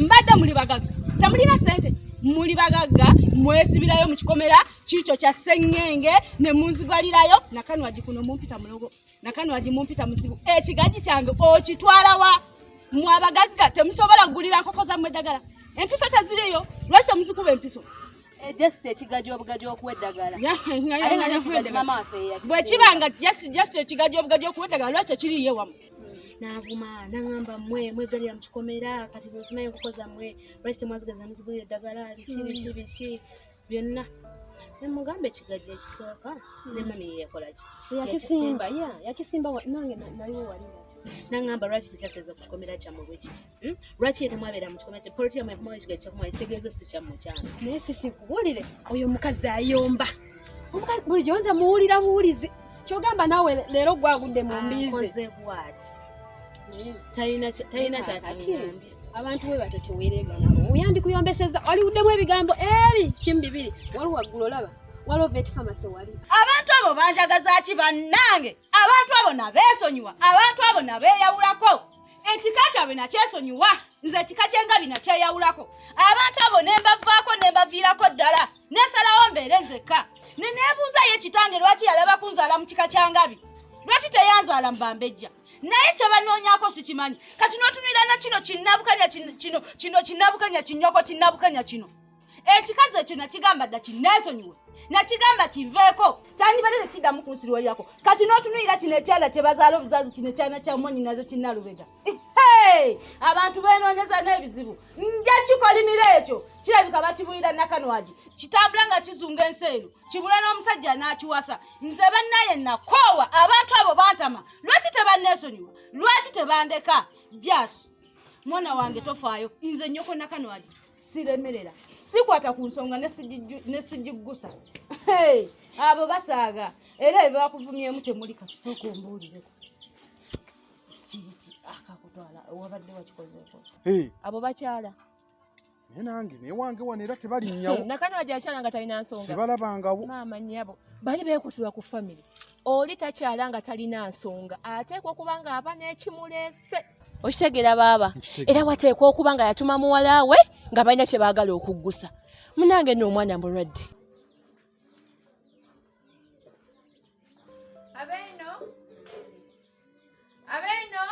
Mbadde muli bagagga tamulina sente muli bagagga mwesibirayo mu kikomera kicho kya Ssenga ne munzigwalirayo nakanwaji kuno mumpita mulogo nakanwaji mumpita musibu ekigaji kyange okitwala wa mwabagagga temusobola kugulira nkoko za mwedagala empiso taziriyo lwase muzikuba empiso just ekigaji obugaji okuweddagala mama afe bwe kibanga just ekigaji obugaji okuweddagala lwase kiriye wamu navuma nangamba mwegalira mu kikomera kati bwesimaye kukoza mwe lwaki mwazigeza muzigulira eddagala kibi byonna nemugambe ekigaji ekisooka ne mami yekolaki yakisimba nange naliwo wali nangamba lwaki tekyaseza ku kikomera kyammwe bwe kiti lwaki temwabeera mu kikomera kya politi yamwe kumwa ekigaji kyakumwa kitegeeza si kyammwe kyana naye sisikuwulire oyo omukazi ayomba omukazi buli gyonza muwulira buwulizi kyogamba naawe leero gwagudde mu mbizi talina kyatuyambye abantu we bato teweerega nabo uyandikuyombeseza waliwuddemu ebigambo ebi kimu bibiri waliwo waggulu olaba waliwo vet pharmacy wali abantu abo banjagaza ki bannange abantu abo nabeesonyiwa abantu abo nabeeyawulako ekika kyabwe nakyesonyiwa nze ekika kyengabi nakyeyawulako abantu abo nembavaako nembaviirako ddala nesalawo mbeere nzekka neneebuuza ye kitange lwaki yalaba kunzaala mu kika kyangabi lwaki teyanzaala mbambejja naye kyebanoonyako sikimanyi kati n'otunulira na kino kinnabukanya kino kinnabukanya kinyoko kinnabukanya kino ekikazi ekyo nakigamba dda kinneesonyiwe nakigamba kiveeko kyandibadde tekiddamu kunsirwalirako kati n'otunulira kino ekyala kye bazaala obuzazi kino ekyana kya monyinaze kinnalubega abantu beenoonyeza n'ebizibu nja kikolimira ekyo kirabika bakibulira nakanwaji kitambula nga kizunga ensi eno kibula n'omusajja n'akiwasa nze bannaye nakoowa abantu abo bantama lwaki tebanneesonyiwa lwaki tebandeka jas mwana wange tofaayo nze nnyoko nakanwaji siremerera sikwata ku nsonga nesijiggusa abo basaaga era ebibakuvumyemu temuli kakisooka ombuulireko kiki akakutwala wabadde wakikozeeko abo bakyala nange naye wange wano era tebalinyawo nakanwaji akyala nga talina nsonga sibalabangawo maama nnyabo bali beekutulwa ku famire oli takyala nga talina nsonga ateekwa okuba nga aba n'ekimuleese okitegeera baaba era wateekwa okuba nga yatuma muwala we nga balina kye baagala okuggusa munange n'omwana mulwadde abeeno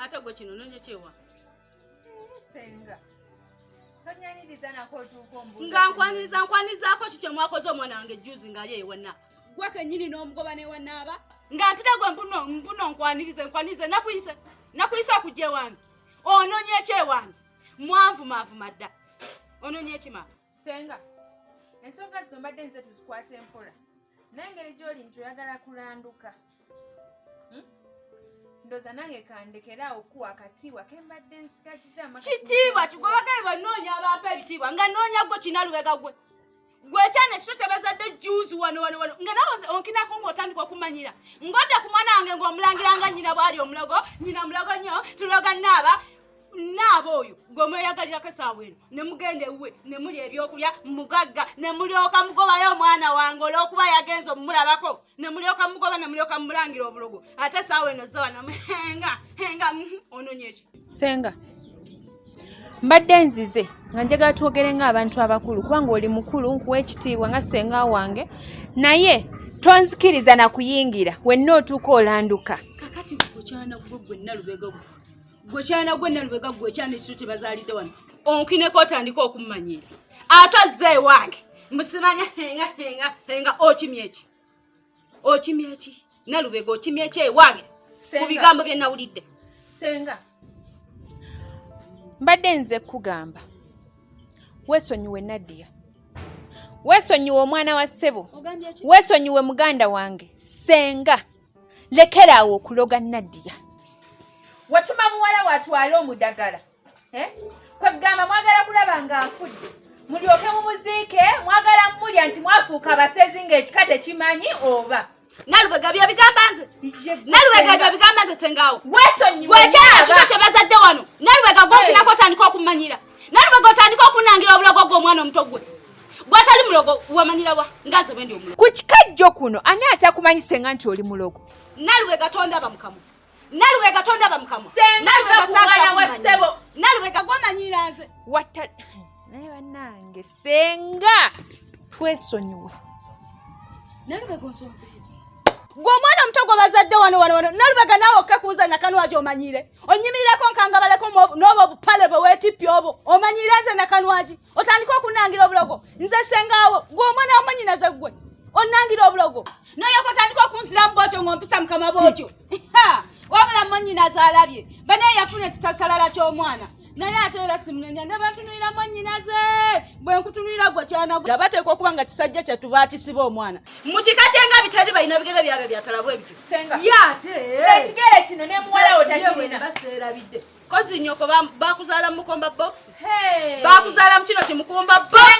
ate gwe kino nonye kyewa Ssenga tonyaniriza nako otuuka ombuuza nga nkwanizaako ki kyemwakoze omwana wange juzi ngaali ewana gwe kennyini n'omugoba newanaaba nga mpita gwe mpuno nkwanirize nakuyise okujja ewange ononye ekyewange mwanvumavuma dda ononye ekimama Ssenga ensonga zino mbadde nze tuzikwata empola nengeri gy'oli nti oyagala kulanduka ndoza nange kandekera okuwa akatiibwa kembadde nsigaziza kitiibwa kigwe bagale banoonya abampa ebitiibwa nga noonya gwe kinalubega gwe gwekyana ekito kyebazadde juzi wano nga nawe onkinako ng'otandika okumanyira ng'odda ku mwana wange ng'omulangiranga nnyina bwali omulogo nnyina mulogo nnyo tuloga naaba oyo gw'omweyagalirako essaawa eno ne mugenda ewuwe ne muli ebyokulya mugagga ne mulyoka mugobayo omwana wange olw'okuba yagenza omumulabako ne mulyoka mugoba ne mulyoka mumulangira obulogo ate essaawa eno ze wano henga ononye eki Ssenga mbadde nzize nga njagala twogere ng'abantu abakulu kubanga oli mukulu nkuwa ekitiibwa nga Ssenga wange naye tonzikiriza na kuyingira wenna otuuka olanduka kakati gwekyana gwe Nalubega gwe Nalubega gwe kyana ekiro kye bazaalidde wano onkineko otandika okumumanyira ate azze ewange musimanya henga okimye eki Nalubega okimye eki ewange ku bigambo bye nawulidde Ssenga mbadde nze kugamba weesonyiwe Nadia weesonyiwe omwana wa ssebo weesonyiwe muganda wange Ssenga lekeraawo okuloga Nadia. Watuma muwala watwale omudagala. Kwegamba mwagala kulaba nga afudde. Mulyoke mumuziike, mwagala mmulya nti mwafuuka abasezi ng'ekika tekimanyi oba. Nalubega bya bigamba nze. Nalubega bya bigamba nze Ssengawo. Weesonyiwe. Wekyana kito kye bazadde wano. Nalubega gw'okinako otandika okumanyira. Nalubega otandika okunangira obulogo gw'omwana omuto gwe. Gwatali mulogo wamanyira wa ngaze bwe ndi omulogo. Ku kikajjo kuno ani atakumanyise nga nti oli mulogo? Nalubega tondaba mukamu. Nalubega tondaba mukamu. Nalubega mwana wa ssebo. Nalubega gw'omanyira nze. Naye bannange Ssenga twesonyiwe. Nalubega onsonze. Gw'omwana omuto gwe bazadde wano. Nalubega naawe okkakuuza nakanwa gy'omanyire. Onnyimirako nkangabaleko n'obo obupale bwe weetipye obwo. Omanyire nze nakanwa gi. Otandika okunangira obulogo. Nze Ssengawo gw'omwana wamanyinaze gwe. Onnangira obulogo. N'oyoko otandika okunziramu bw'otyo ng'ompisa mukama bw'otyo. Wabula mwannyinaze alabye. Banaye yafuna ekisasalala ky'omwana. Naye ate era simunenya ne bantunulira mwannyinaze. Bwe nkutunulira gwe kyana gwe. Bateekwa okuba nga kisajja kye tubaatisiba omwana. Mu kika ky'engabi teri balina bigere byabwe byatalabu ebityo. Ssenga. Yate. Kino ekigere kino ne muwala wo takirina. Baseerabidde. Kozi nnyoko bakuzaala mu mukomba box. Bakuzaala mu kino kimukumba box.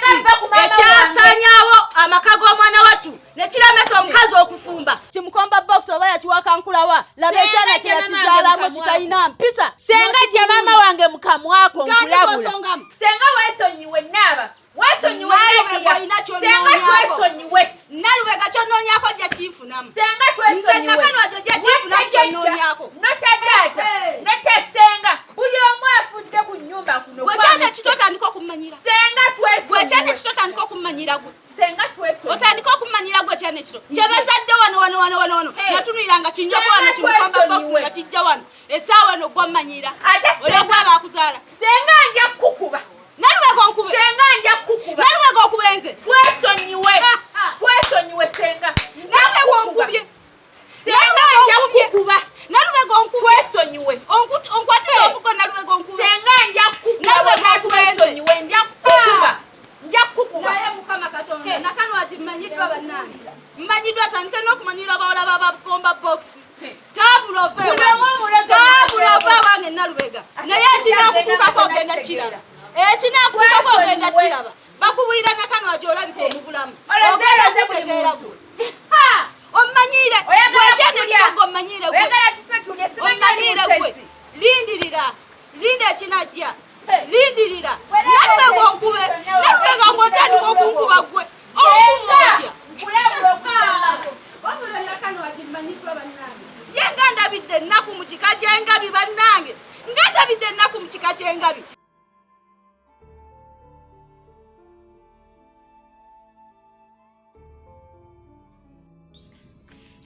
Ekyasaanyaawo amaka g'omwana wattu ne kiramesa omukazi okufumba. Kimukomba box oba yakiwakankulawa. Laba ekyana kye yakizaalamu kitalina mpisa. Ssenga jja maama wange mukamwako nkulabula. Ssenga weesonyiwe naaba. Weesonyiwe Nadia. Ssenga twesonyiwe. Nalubega ky'onoonyako jja kiifunamu. Ssenga twesonyiwe. Nze nakanwa jjo jja kiifunamu ky'onoonyako. Nota taata. Nota Ssenga. Buli omu afudde ku nnyumba kuno. Gwekyana kito otandika okumumanyira. Ssenga twesonyiwe. Gwekyana kito otandika okumumanyira gwe. Ssenga twesonyiwe. Otandika okumumanyira gwekyana kito. Kye bazadde wano. Natunuliranga kinjoko wano kimukomba box nga kijja wano. Essaawa eno gw'omumanyira. Ate Ssenga. Olwo gw'aba akuzaala. Ssenga nja kukuba. Nalubega onkube. Ssenga nja kukuba. Nalubega okubenze. Twesonyiwe. Twesonyiwe Ssenga. Nalubega onkubye. Ssenga nja kukuba. Nalubega onkubye. Twesonyiwe. Onkwatira omugo nalubega onkube. Ssenga nja kukuba. Nalubega okubenze. Twesonyiwe nja kukuba. Nja kukuba. Naye Mukama Katonda nakanwa kimanyiddwa bannange. Mmanyiddwa atandike n'okumanyira abawala b'abakomba box. Taabulova wange Nalubega. Naye ekinaakutuukako ogenda kiraba. Ekinaakutuukako ogenda kiraba. Bakubwira nakanwa gy'olabika omubulamu. Ogenda kutegeera gwe. Ommanyire. Gwekyana ekitogo ommanyire gwe. Ommanyire gwe. Lindirira. Linda ekinajja. Lindirira. Nalubega onkube. Nalubega ng'otandika okunkuba gwe. Onkuba otya. Wabula nakanwa gimanyiddwa bannange. Ye nga ndabidde ennaku mu kika ky'engabi bannange. Nga ndabidde ennaku mu kika ky'engabi.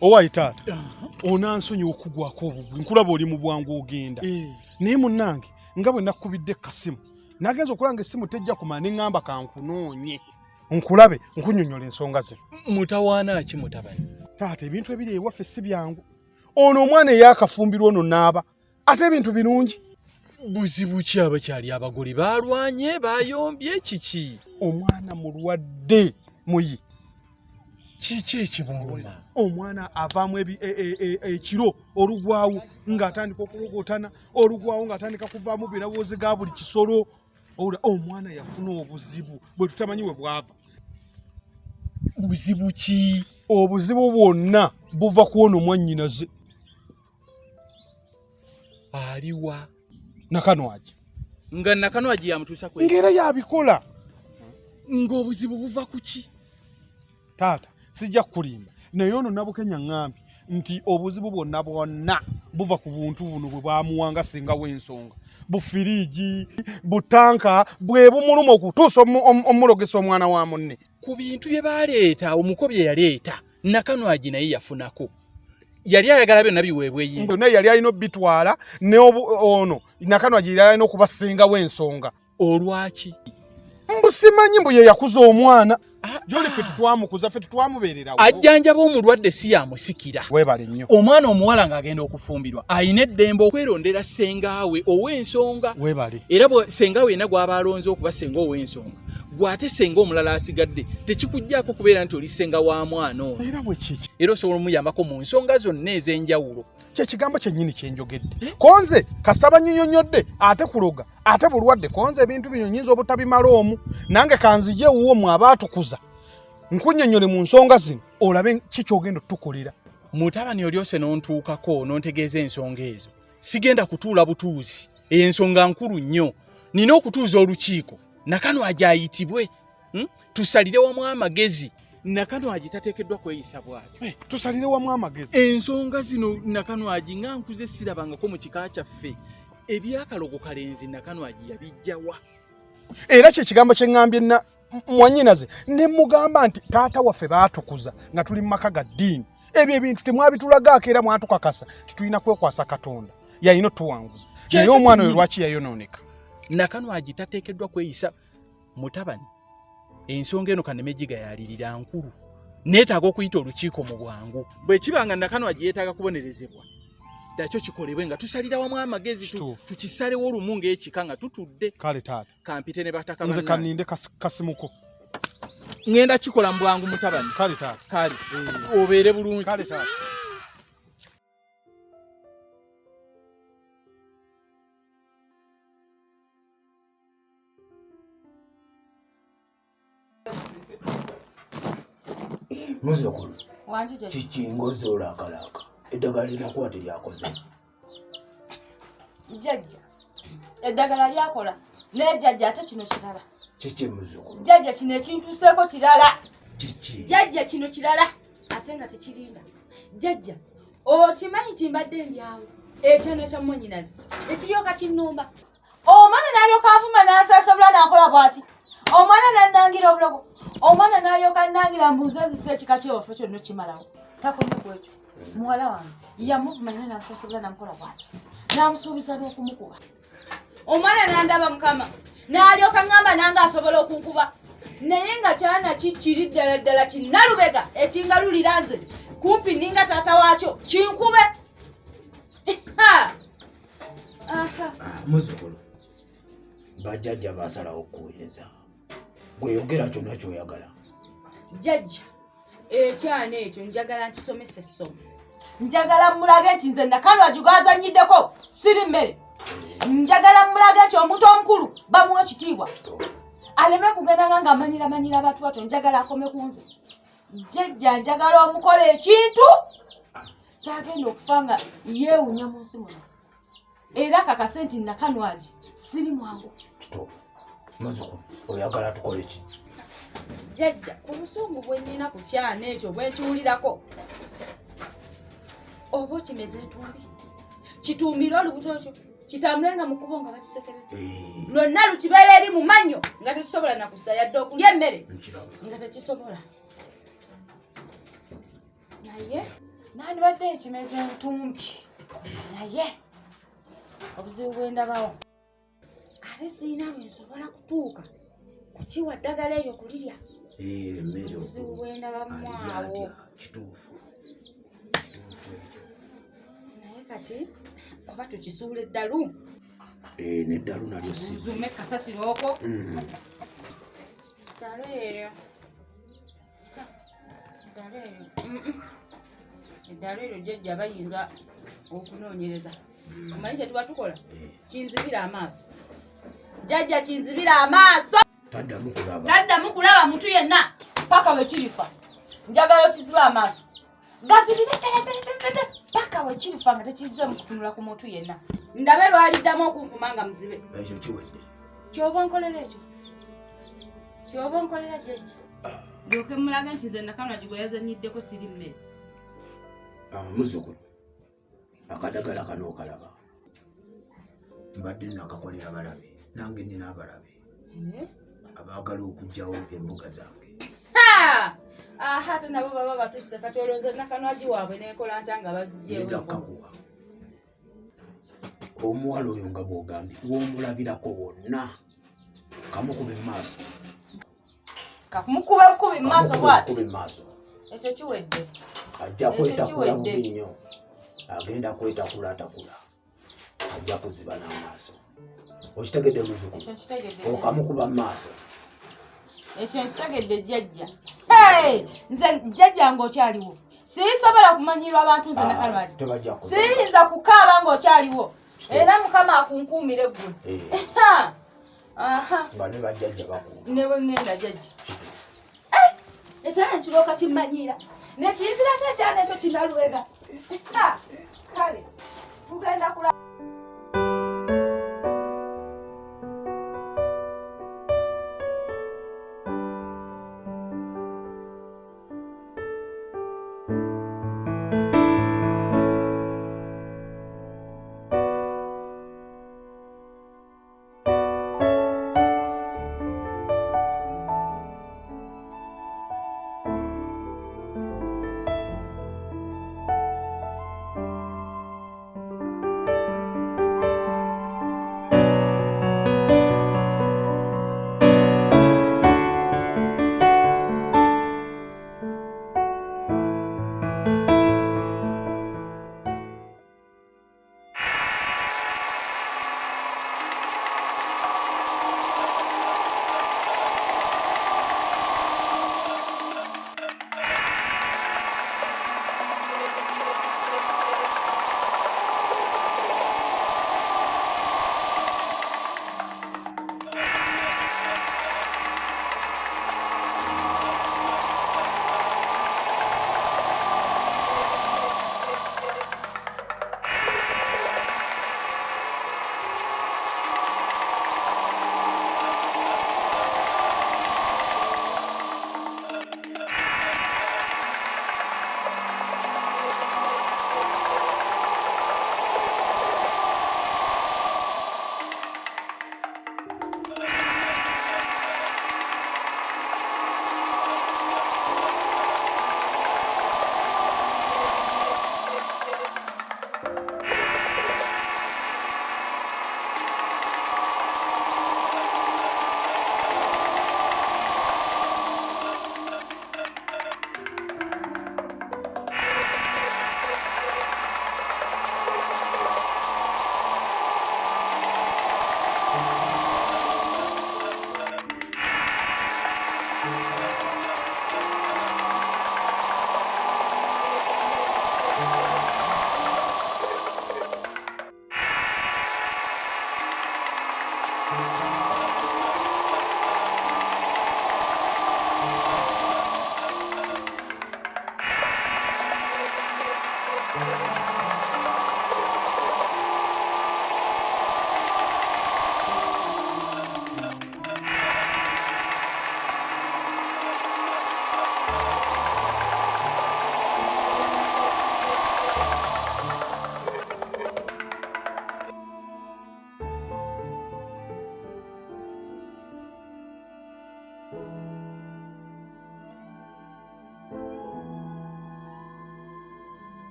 Owayi taata. Onansonyiwa okugwako obugwi. Nkulaba oli mu bwangu ogenda. Naye munnange nga bwe nakubidde kasimu. Nagenza okulanga essimu tejja kumala ne ŋŋamba kankunoonye. Nkulabe nkunnyonnyola ensonga ze. Mutawaana ki mutabani? Taata ebintu ebiri ewaffe si byangu. Ono omwana eyakafumbirwa ono n'aba. Ate ebintu birungi. Buzibu ki abakyali abagole baalwanye bayombye kiki? Omwana mulwadde muyi. Kiki ekibuluma? Omwana avaamu ekiro olugwawo ng'atandika okulogotana, olugwawo ng'atandika kuvaamu birowoozo ga buli kisolo. Omwana yafuna obuzibu bwe tutamanyi we bwava. Buzibu ki? Obuzibu bwonna buva ku ono mwannyinaze. Aliwa? Nakanwagi. Nga Nakanwagi yamutuusa kwe? Ngera yabikola. Ng'obuzibu buva ku ki? Taata sijja kulimba naye ono Nabukenya ŋŋambi nti obuzibu bwonna buva ku buntu buno bwe bwamuwanga Ssenga w'ensonga. Bufiriigi, butanka, bwe bumuluma okutuusa omulogesa omwana wa munne. Ku bintu bye baaleeta omuko bye yaleeta Nakanwagi naye yafunako. Yali ayagala byonna biweebwe ye. Naye yali alina obbitwala ne ono Nakanwagi yali alina okuba Ssenga w'ensonga. Olwaki? Mbusimanyi mbu ye yakuza omwana. Joli ffe tetwamukuza ffe tetwamubeererawo. Ajjanjaba omulwadde si yamusikira. Weebale nnyo. Omwana omuwala ng'agenda okufumbirwa ayina eddembe okwerondera Ssenga we ow'ensonga. Weebale. Era Ssenga we yenna gw'aba alonze okuba Ssenga ow'ensonga gwate senga omulala asigadde tekikujjaako kubeera nti oli senga wa mwana ono era bwe kiki era osobola omuyambako mu nsonga zonna ez'enjawulo kyekigambo kyennyini kyenjogedde konze kasaba nyinyonyodde ate kuloga ate bulwadde konze ebintu bino nyinza obutabimala omu nange kanzije wuwo mu abaatukuza nkunnyonnyole mu nsonga zino olabe kikyogenda otukolera mutabani olyose n'ontuukako n'ontegeeza ensonga ezo sigenda kutuula butuuzi ensonga nkulu nnyo nina okutuuza olukiiko Nakanwagi ayitibwe tusalire wamu amagezi Nakanwagi tateekeddwa kweyisa bw'atyo tusalire wamu amagezi ensonga zino Nakanwagi nga nkuze sirabangako mu kika kyaffe ebyakalogo kalenzi Nakanwagi yabijjawa era kyekigambo kye ŋŋambye mwannyinaze ne mugamba nti taata waffe baatukuza nga tuli mu maka ga ddiini ebyo ebintu temwabitulagaako era mwatukakasa titulina kwekwasa Katonda yayina otuwanguza naye omwana oyo lwaki yayonooneka Nakanwagi tateekeddwa kweyisa mutabani ensonga eno Kanemejiga yalirira nkulu neetaaga okuyita olukiiko mu bwangu bwe kibanga Nakanwagi yeetaaga kubonerezebwa dakyo kikolebwe nga tusalira wamu amagezi tukisalewo olumu ng'ekika nga tutudde kale taata kampite ne bataka nze kaninde kasimuko ngenda kikola mu bwangu mutabani kale taata kale obeere bulungi kale taata Muzukulu wanjije kikingozo olakalaka eddagala linakuwa teryakoze jjajja eddagala lyakola naye jjajja ate kino kirala kiki muzukulu jjajja kino ekintuuseeko kirala kiki jjajja kino kirala ate nga tekirinda jjajja okimanyi nti mbadde ndi awo ekyana kya mmonnyinaze ekiryoka kinnumba omwana n'alyoka avuma n'asaasabula n'akola bw'ati omwana n'annangira obulogo omwana n'alyoka annangira mbuuze ezisa ekika kyewaffe kyonna kimalawo takoze ku ekyo muwala wange yamuvuma naye n'amusaasabula n'amukola bw'ati n'amusuubiza n'okumukuba omwana n'andaba mukama n'alyoka ŋŋamba nange asobola okunkuba naye nga kyana kikiri ddala ddala kinnalubega ekingalulira nze kumpi ninga taata waakyo kinkube muzukulu bajjajja basalawo okuweereza gweyogera kyonna kyoyagala jjajja ekyana ekyo njagala nkisomesa essomo njagala mulage nti nze Nakanwagi gwazannyiddeko siri mmere njagala mulage nti omuntu omukulu bamuwa ekitiibwa aleme kugendanga ng'amanyira abantu batyo njagala akome ku nze jjajja njagala omukola ekintu kyagenda okufa nga yeewunya mu nsi muno era kakase nti Nakanwagi siri mwangu kituufu muzukulu oyagala tukole ki jjajja ku busungu bwe nnina ku kyana ekyo bwe nkiwulirako oba okimeze entumbi kituumire olubuto ekyo kitambulenga mu kkubo nga bakisekerera lwonna lukibeera eri mu mannyo nga tekisobola nakusa yadde okulya emmere nga tekisobola naye nandibadde ekimeze entumbi naye obuzibu bwendabawo ate siina bwe nsobola kutuuka kukiwa ddagala eryo kulirya obuzibu bwendabamwawo kituufu ekyo naye kati oba tukisuula eddalu neddalu nalyo zume kasasirooko ddalo eryo eddalo eryo jjajja bayinza okunoonyereza omanyi kye tuba tukola kinzibira amaaso jjajja kinzibira amaaso taddamu kulaba muntu yenna paka bwe kirifa njagala okiziba amaaso gasibire paka bwe kirifa nga tekizze mu kutunula ku muntu yenna ndabe lwaliddamu okunvuma nga muzibe ekyo kiwedde kyoba nkolera ekyo kyoba nkolera jjajja lyoke mulage nti nze Nakanwagi gwe yazannyiddeko siri mmere muzukulu akadagala kano okalaba mbadde nakakolera balabe nange nina abalabe abaagala okugjawo embuga zange ate nabo baba batusse kati olowooza Nakanwagi waabwe nekola ntya nga bazigyewo omuwala oyo nga bw'ogambye w'omulabirako wonna kamukube mu maaso kakumukuba bukubi mu maaso bw'ati ekyo kiwedde ajja kwetakula bubi nnyo agenda kwetakula atakula ajja kuziba n'amaaso okitegedde muzukulu okamukuba mu maaso ekyo nsitegedde jjajja. Nze jjajja ng'okyaliwo siisobola kumanyirwa abantu nze nakalwaki siyinza kukaaba ng'okyaliwo era mukama akunkuumira eggulu. Ne bwe ŋŋenda jjajja ekyana nkirooka kimmanyira nekiyizirako ekyana ekyo kinalubega kale tugenda kulaba.